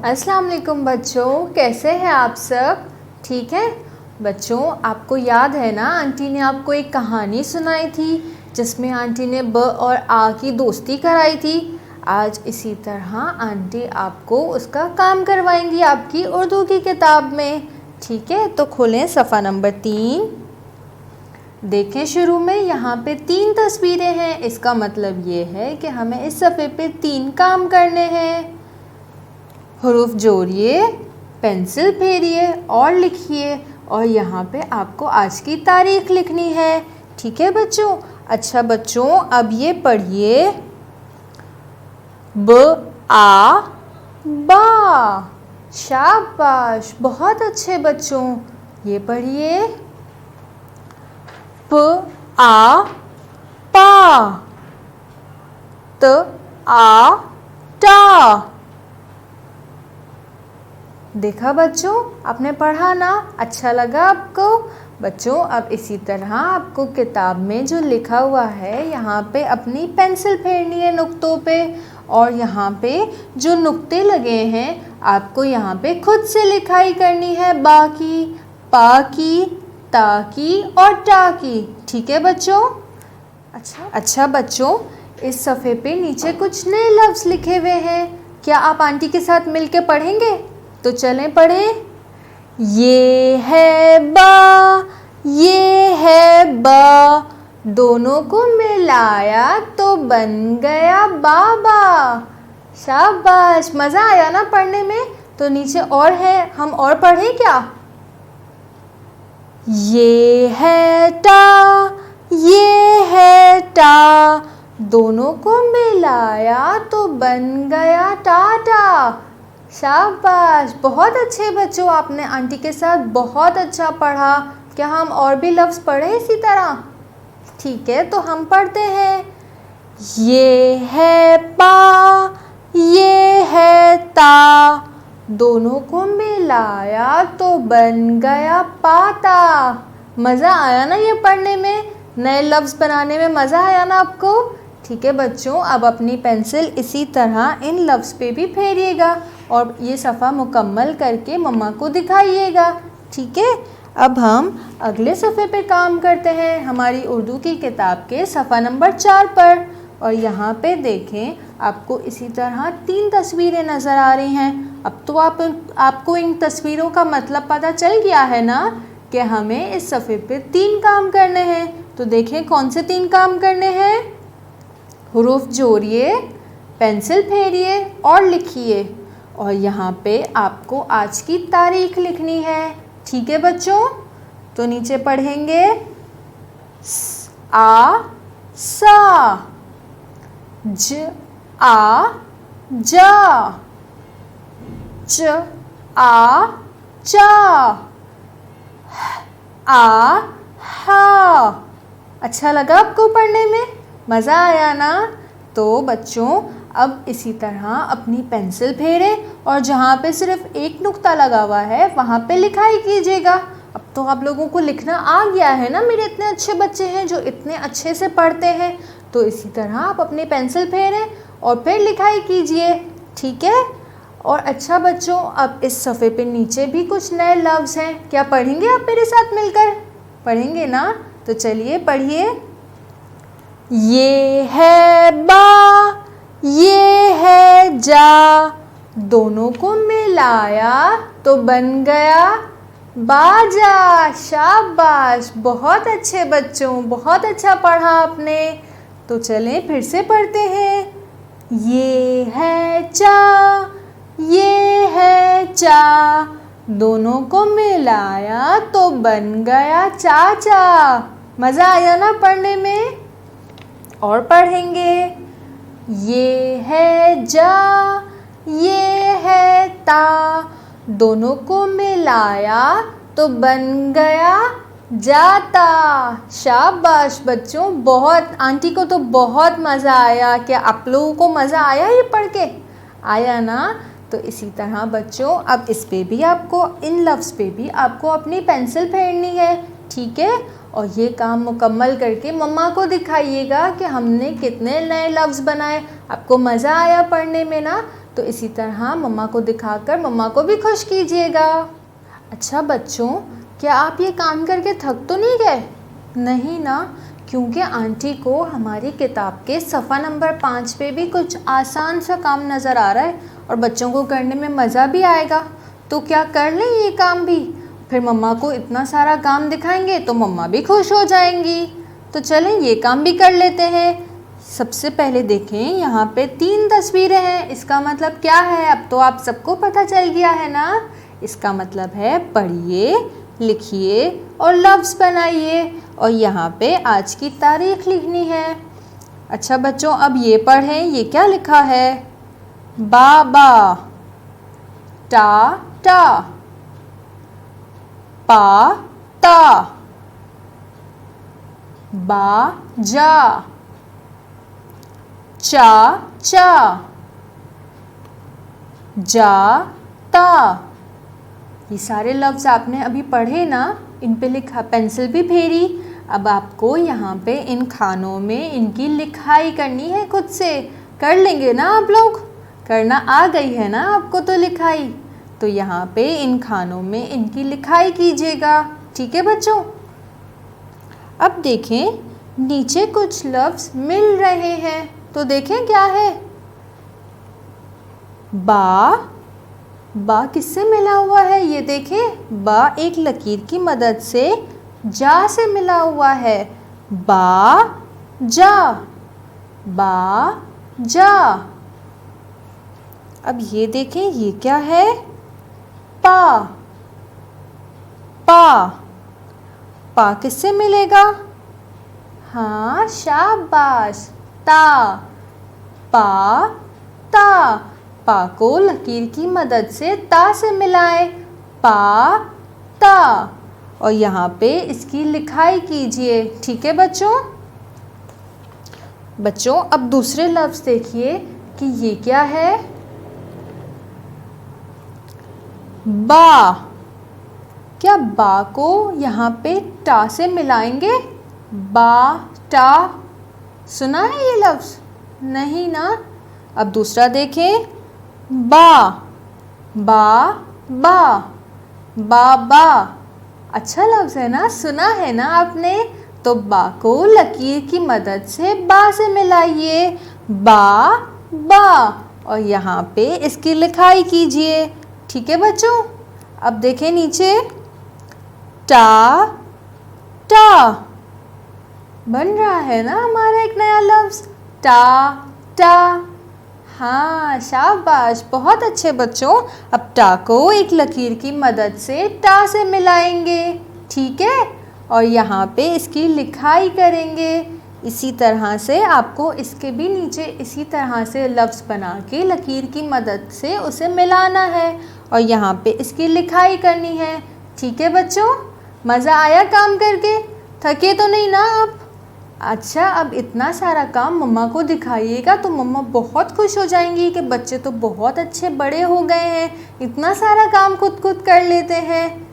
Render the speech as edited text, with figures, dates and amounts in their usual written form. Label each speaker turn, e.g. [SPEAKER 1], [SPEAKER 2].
[SPEAKER 1] अस्सलाम वालेकुम बच्चों, कैसे हैं आप सब? ठीक है बच्चों, आपको याद है ना आंटी ने आपको एक कहानी सुनाई थी जिसमें आंटी ने ब और आ की दोस्ती कराई थी। आज इसी तरह आंटी आपको उसका काम करवाएंगी आपकी उर्दू की किताब में। ठीक है, तो खोलें सफ़ा नंबर 3। देखें शुरू में यहाँ पे 3 तस्वीरें हैं। इसका मतलब ये है कि हमें इस सफ़े पे 3 काम करने हैं। हरूफ जोड़िए, पेंसिल फेरिए और लिखिए, और यहाँ पे आपको आज की तारीख लिखनी है। ठीक है बच्चों? अच्छा बच्चों, अब ये पढ़िए, ब आ बा। शाबाश, बहुत अच्छे बच्चों। ये पढ़िए, प आ पा, त आ टा। देखा बच्चों, आपने पढ़ा ना? अच्छा लगा आपको? बच्चों अब इसी तरह आपको किताब में जो लिखा हुआ है यहाँ पे अपनी पेंसिल फेरनी है नुक्तों पे, और यहाँ पे जो नुक्ते लगे हैं आपको यहाँ पे खुद से लिखाई करनी है। बा की, पा की, ता की और टा की। ठीक है बच्चों? अच्छा बच्चों, इस सफ़े पे नीचे कुछ नए लफ्ज़ लिखे हुए हैं। क्या आप आंटी के साथ मिलके पढ़ेंगे? तो चलें पढ़ें। ये है बा, ये है बा, दोनों को मिलाया तो बन गया बाबा। शाबाश, मज़ा आया ना पढ़ने में? तो नीचे और है, हम और पढ़ें क्या? ये है टा, ये है टा, दोनों को मिलाया तो बन गया टाटा। शाबाश, बहुत अच्छे बच्चों, आपने आंटी के साथ बहुत अच्छा पढ़ा। क्या हम और भी लफ्ज़ पढ़ें इसी तरह? ठीक है, तो हम पढ़ते हैं। ये है पा, ये है ता, दोनों को मिलाया तो बन गया पाता। मज़ा आया ना ये पढ़ने में? नए लफ्ज़ बनाने में मज़ा आया ना आपको? ठीक है बच्चों, अब अपनी पेंसिल इसी तरह इन लफ्ज़ पे भी फेरिएगा और ये सफ़ा मुकम्मल करके मम्मा को दिखाइएगा। ठीक है, अब हम अगले सफ़े पे काम करते हैं हमारी उर्दू की किताब के सफ़ा नंबर 4 पर। और यहाँ पे देखें, आपको इसी तरह 3 तस्वीरें नज़र आ रही हैं। अब तो आपको इन तस्वीरों का मतलब पता चल गया है ना कि हमें इस सफ़े पे 3 काम करने हैं। तो देखें कौन से 3 काम करने हैं। हुरूफ जोड़िए, पेंसिल फेरिए और लिखिए, और यहाँ पे आपको आज की तारीख लिखनी है। ठीक है बच्चों? तो नीचे पढ़ेंगे, आ सा, ज आ जा, च आ चा, आ हा। अच्छा लगा आपको पढ़ने में? मज़ा आया ना? तो बच्चों अब इसी तरह अपनी पेंसिल फेरें और जहाँ पे सिर्फ एक नुक्ता लगा हुआ है वहाँ पे लिखाई कीजिएगा। अब तो आप लोगों को लिखना आ गया है ना? मेरे इतने अच्छे बच्चे हैं जो इतने अच्छे से पढ़ते हैं। तो इसी तरह आप अपनी पेंसिल फेरें और फिर लिखाई कीजिए। ठीक है? और अच्छा बच्चों, अब इस सफ़े पे नीचे भी कुछ नए लफ्ज़ हैं। क्या पढ़ेंगे आप मेरे साथ मिलकर? पढ़ेंगे ना? तो चलिए पढ़िए। ये है बा, ये है जा, दोनों को मिलाया तो बन गया बाजा। शाबाश, बहुत अच्छे बच्चों, बहुत अच्छा पढ़ा आपने। तो चलें फिर से पढ़ते हैं। ये है चा, ये है चा, दोनों को मिलाया तो बन गया चाचा। मज़ा आया ना पढ़ने में? और पढ़ेंगे। ये है जा, ये है ता, दोनों को मिलाया तो बन गया जाता। शाबाश बच्चों, बहुत, आंटी को तो बहुत मज़ा आया। क्या आप लोगों को मज़ा आया ये पढ़ के? आया ना? तो इसी तरह बच्चों अब इस पे भी आपको, इन लफ्ज़ पे भी आपको अपनी पेंसिल फेरनी है। ठीक है? और ये काम मुकम्मल करके मम्मा को दिखाइएगा कि हमने कितने नए लफ्ज़ बनाए। आपको मज़ा आया पढ़ने में ना? तो इसी तरह मम्मा को दिखाकर मम्मा को भी खुश कीजिएगा। अच्छा बच्चों, क्या आप ये काम करके थक तो नहीं गए? नहीं ना, क्योंकि आंटी को हमारी किताब के सफ़ा नंबर 5 पे भी कुछ आसान सा काम नज़र आ रहा है और बच्चों को करने में मज़ा भी आएगा। तो क्या कर लें ये काम भी? फिर मम्मा को इतना सारा काम दिखाएंगे तो मम्मा भी खुश हो जाएंगी। तो चलें ये काम भी कर लेते हैं। सबसे पहले देखें, यहाँ पे 3 तस्वीरें हैं। इसका मतलब क्या है? अब तो आप सबको पता चल गया है ना। इसका मतलब है पढ़िए, लिखिए और लफ्ज़ बनाइए और यहाँ पे आज की तारीख लिखनी है। अच्छा बच्चों, अब ये पढ़ें, ये क्या लिखा है? बाबा, टा टा, पा ता, बा जा, चा चा, जा ता। ये सारे लफ्ज़ आपने अभी पढ़े ना, इन पे लिखा, पेंसिल भी फेरी। अब आपको यहाँ पे इन खानों में इनकी लिखाई करनी है खुद से। कर लेंगे ना आप लोग? करना आ गई है ना आपको तो लिखाई? तो यहाँ पे इन खानों में इनकी लिखाई कीजिएगा। ठीक है बच्चों? अब देखें, नीचे कुछ लफ्ज़ मिल रहे हैं, तो देखें क्या है। बा, बा किससे मिला हुआ है? ये देखें, बा एक लकीर की मदद से जा से मिला हुआ है। बा जा, बा जा। अब ये देखें, ये क्या है? पा, पा, पा किससे मिलेगा? हाँ शाबाश, ता, पा ता। पा को लकीर की मदद से ता से मिलाएं, पा ता। और यहाँ पे इसकी लिखाई कीजिए। ठीक है बच्चों? बच्चों अब दूसरे लफ्ज़ देखिए कि ये क्या है। बा, क्या बा को यहाँ पे टा से मिलाएंगे? बा टा, सुना है ये लफ्ज़? नहीं ना। अब दूसरा देखें, बा, बा बा, बाबा। अच्छा लफ्ज़ है ना, सुना है ना आपने? तो बा को लकीर की मदद से बा से मिलाइए, बा बा। और यहाँ पे इसकी लिखाई कीजिए। ठीक है बच्चों? अब देखें नीचे, टा टा, बन रहा है ना हमारा एक नया लफ्ज़, टा टा। हाँ शाबाश, बहुत अच्छे बच्चों। अब टा को एक लकीर की मदद से टा से मिलाएंगे। ठीक है? और यहाँ पे इसकी लिखाई करेंगे। इसी तरह से आपको इसके भी नीचे इसी तरह से लफ्ज़ बना के लकीर की मदद से उसे मिलाना है और यहाँ पे इसकी लिखाई करनी है। ठीक है बच्चों? मज़ा आया काम करके? थके तो नहीं ना आप? अच्छा, अब इतना सारा काम मम्मा को दिखाइएगा तो मम्मा बहुत खुश हो जाएंगी कि बच्चे तो बहुत अच्छे बड़े हो गए हैं, इतना सारा काम खुद खुद कर लेते हैं।